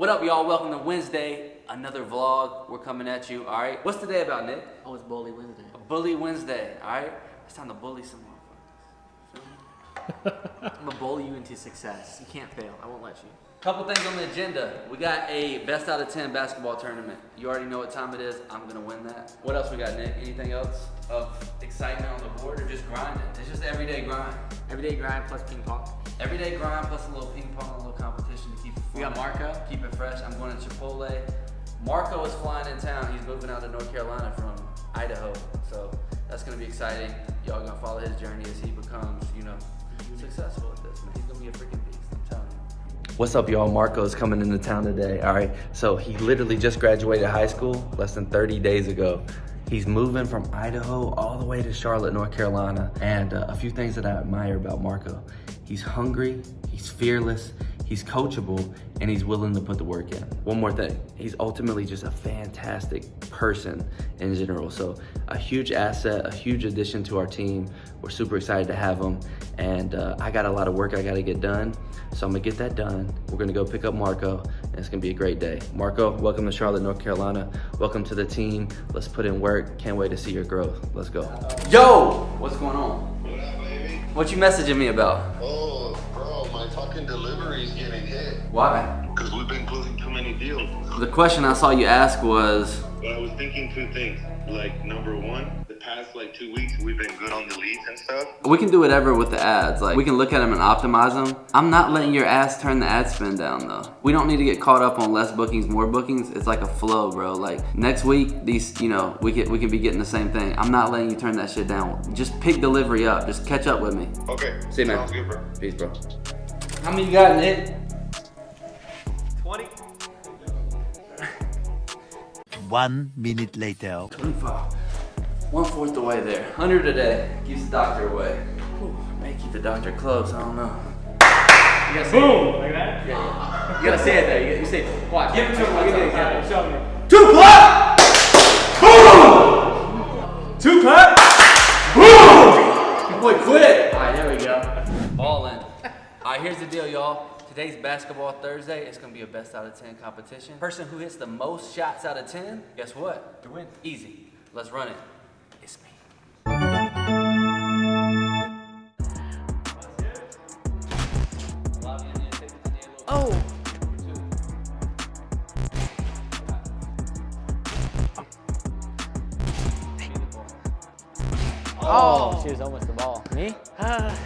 What up, y'all? Welcome to Wednesday, another vlog. We're coming at you, all right? What's today about, Nick? Oh, it's Bully Wednesday. A Bully Wednesday, all right? It's time to bully some motherfuckers. I'm gonna bully you into success. You can't fail. I won't let you. Couple things on the agenda. We got a best out of 10 basketball tournament. You already know what time it is. I'm gonna win that. What else we got, Nick? Anything else of excitement on the board or just grinding? It's just everyday grind. Everyday grind plus ping pong. Everyday grind plus a little ping pong, a little competition to keep it fun. We got Marco. Keep it fresh. I'm going to Chipotle. Marco is flying in town. He's moving out to North Carolina from Idaho. So that's gonna be exciting. Y'all gonna follow his journey as he becomes, successful at this, man. He's gonna be a freaking beast, I'm telling you. What's up, y'all? Marco's coming into town today, all right? So he literally just graduated high school less than 30 days ago. He's moving from Idaho all the way to Charlotte, North Carolina. And a few things that I admire about Marco. He's hungry, he's fearless, he's coachable, and he's willing to put the work in. One more thing, he's ultimately just a fantastic person in general. So a huge asset, a huge addition to our team. We're super excited to have him. And I got a lot of work I gotta get done. So I'm gonna get that done. We're gonna go pick up Marco, and it's gonna be a great day. Marco, welcome to Charlotte, North Carolina. Welcome to the team. Let's put in work. Can't wait to see your growth. Let's go. Yo, what's going on? What up, baby? What you messaging me about? Oh, bro, my fucking delivery's getting hit. Why? Because we've been closing too many deals. The question I saw you ask was, But I was thinking two things. Like, number one, the past 2 weeks, we've been good on the leads and stuff. we can do whatever with the ads. Like, we can look at them and optimize them. I'm not letting your ass turn the ad spend down though. We don't need to get caught up on less bookings, more bookings. It's like a flow, bro. Like next week, these, we can be getting the same thing. I'm not letting you turn that shit down. Just pick delivery up. Just catch up with me. Okay. See you, man. Sounds good, bro. Peace, bro. How many you got, Nick? 20. 1 minute later. 25. 1/4 the way there. 100 a day. Keeps the doctor away. Whew, may keep the doctor close. I don't know. You gotta say Boom! Like that? Yeah. You gotta say it there. You say, watch. Give it to him. Give me the example. Show me. 2 clap! Boom! 2 clap! Boom! Boy, quit! Alright, there we go. All in. Alright, here's the deal, y'all. Today's Basketball Thursday. It's gonna be a best out of 10 competition. Person who hits the most shots out of 10, guess what? To win. Easy. Let's run it. It's me. Oh! Oh, she was almost the ball. Me? Alright.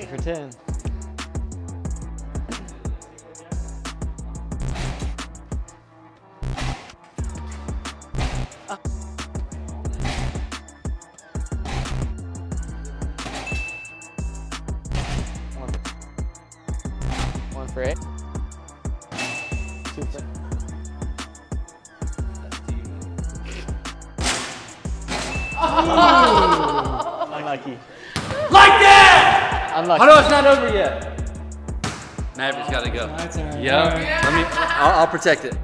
For 10. One for 8. 2 for Unlucky. Like that! Unlucky. I know it's not over yet. Maverick's gotta go. That's all right. Yeah. All right. I'll protect it.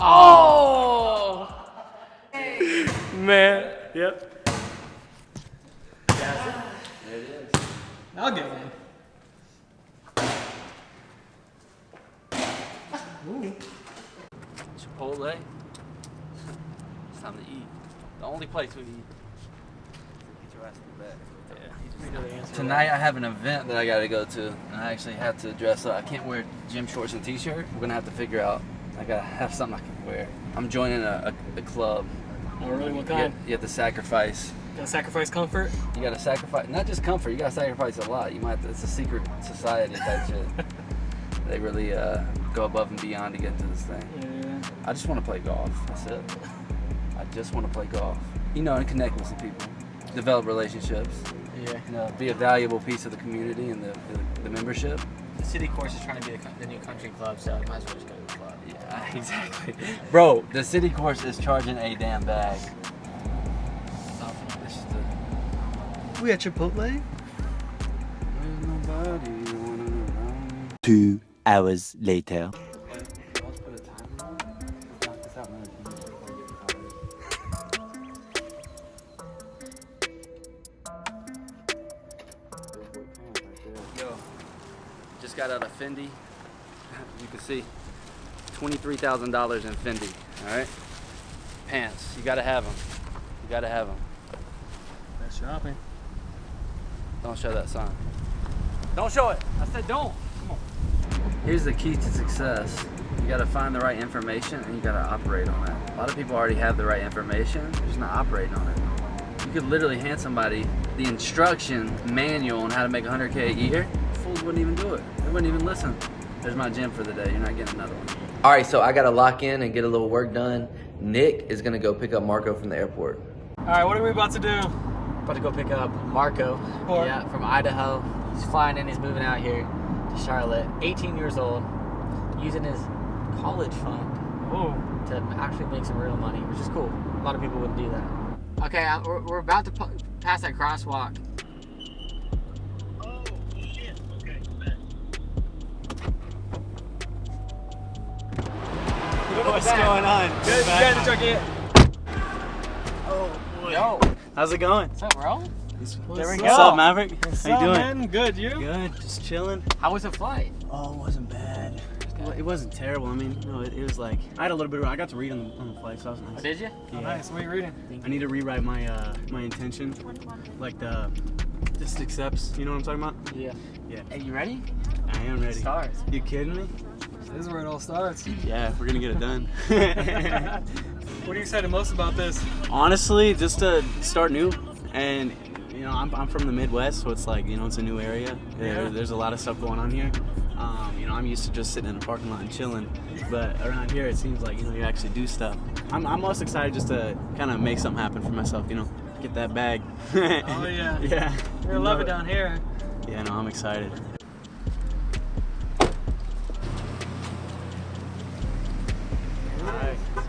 Oh! Man. Yep. I'll get one. Ooh. Chipotle. It's time to eat. The only place we eat. Get your ass in the bed. Tonight I have an event that I gotta go to, and I actually have to dress up. I can't wear gym shorts and t-shirt. We're gonna have to figure out. I gotta have something I can wear. I'm joining a club. Oh, really? What kind? You have to sacrifice. Gotta sacrifice comfort? You gotta sacrifice, not just comfort, you gotta sacrifice a lot. You might have to, it's a secret society type shit. They really go above and beyond to get into this thing. Yeah. I just want to play golf. That's it. I just want to play golf. And connect with some people, develop relationships. Yeah. Be a valuable piece of the community and the membership. The city course is trying to be the new country club, so might as well just go to the club. Yeah. Exactly. Bro, the city course is charging a damn bag. This is the... We at Chipotle? 2 hours later. Let's put a timer on. Let's knock this out another 10 minutes before we get Yo, just got out of Fendi. You can see $23,000 in Fendi. All right, pants. You gotta have them. You gotta have them. That's shopping. Don't show that sign. Don't show it. I said don't. Come on. Here's the key to success. You gotta find the right information and you gotta operate on it. A lot of people already have the right information, they're just not operating on it. You could literally hand somebody the instruction manual on how to make 100K a year. Fools wouldn't even do it. They wouldn't even listen. There's my gym for the day. You're not getting another one. All right, so I gotta lock in and get a little work done. Nick is gonna go pick up Marco from the airport. All right, what are we about to do? About to go pick up Marco. Or- Yeah, from Idaho. He's flying in. He's moving out here to Charlotte. 18 years old, using his college fund Oh, to actually make some real money, which is cool. A lot of people wouldn't do that. Okay, we're about to pass that crosswalk. Oh, shit. Okay, What's going on? good. You got in the truck yet? Oh boy. Yo, How's it going? what's up, bro? There we go. What's What's up, Maverick? What's How you up, doing? man? Good, you? Good. Just chilling. How was the flight? Oh, it wasn't bad. It wasn't terrible. I mean, no, it was like I had a little bit. I got to read on the flight, so that was nice. Oh, did you? Yeah. Oh, nice. What are you reading? I need to rewrite my my intention, like the just accepts. You know what I'm talking about? Yeah. Yeah. Hey, you ready? I am ready. Stars. You kidding me? This is where it all starts. Yeah, we're gonna get it done. What are you excited most about this? Honestly, just to start new, and you know, I'm from the Midwest, so it's like, you know, it's a new area. Yeah. There's a lot of stuff going on here. You know, I'm used to just sitting in a parking lot and chilling, but around here it seems like, you know, you actually do stuff. I'm most excited just to kind of make something happen for myself, you know, get that bag. Oh, yeah. Yeah. You're gonna love it down here. Yeah, no, I'm excited.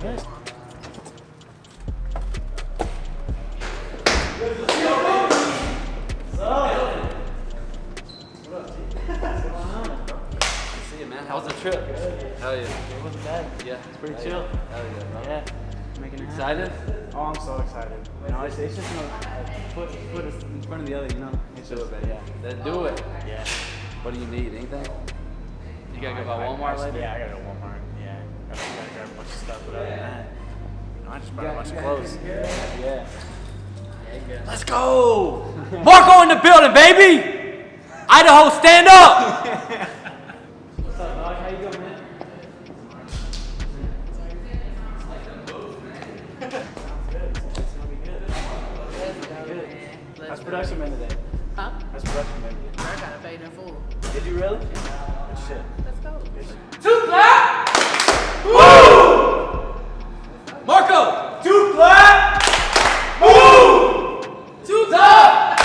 Good. See you, man. How was the trip? Hell yeah. It wasn't bad. Yeah. It's pretty Hell chill. Yeah. Hell yeah, bro. Yeah. Making it happen. Excited? Oh, I'm so excited. You know, it's just, you know, put us in front of the other, you know. It's Do just, it, baby. yeah. Then do it. Yeah. What do you need? Anything? You gotta go by Walmart later? Yeah, I gotta go Walmart. Yeah. I gotta grab a bunch of stuff, but other than that, you know, I just bought a bunch of clothes. Yeah. Let's go! Marco in the building, baby! Idaho, stand up! What's up, dog? How you doing, man? How's production been today? Huh? How's production been? I gotta pay in full. Did you really? Good shit. Let's go. Good shit. Two clap! Woo! Marco! Two clap! Woo! Two clap!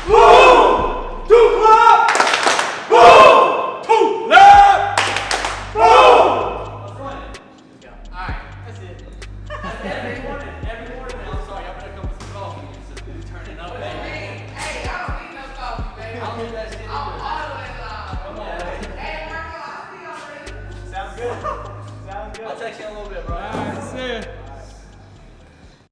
Woo! Two clap! Woo! Two clap! Woo! Alright, that's it. Every morning, I'm sorry, I'm gonna come with some coffee. It's turning up, baby. Hey, I don't need no coffee, baby. I'll do that shit. I'm always loud. Come on, baby. Hey, Marco, I see you already. Sounds good. Sounds good. I'll text you in a little bit, bro.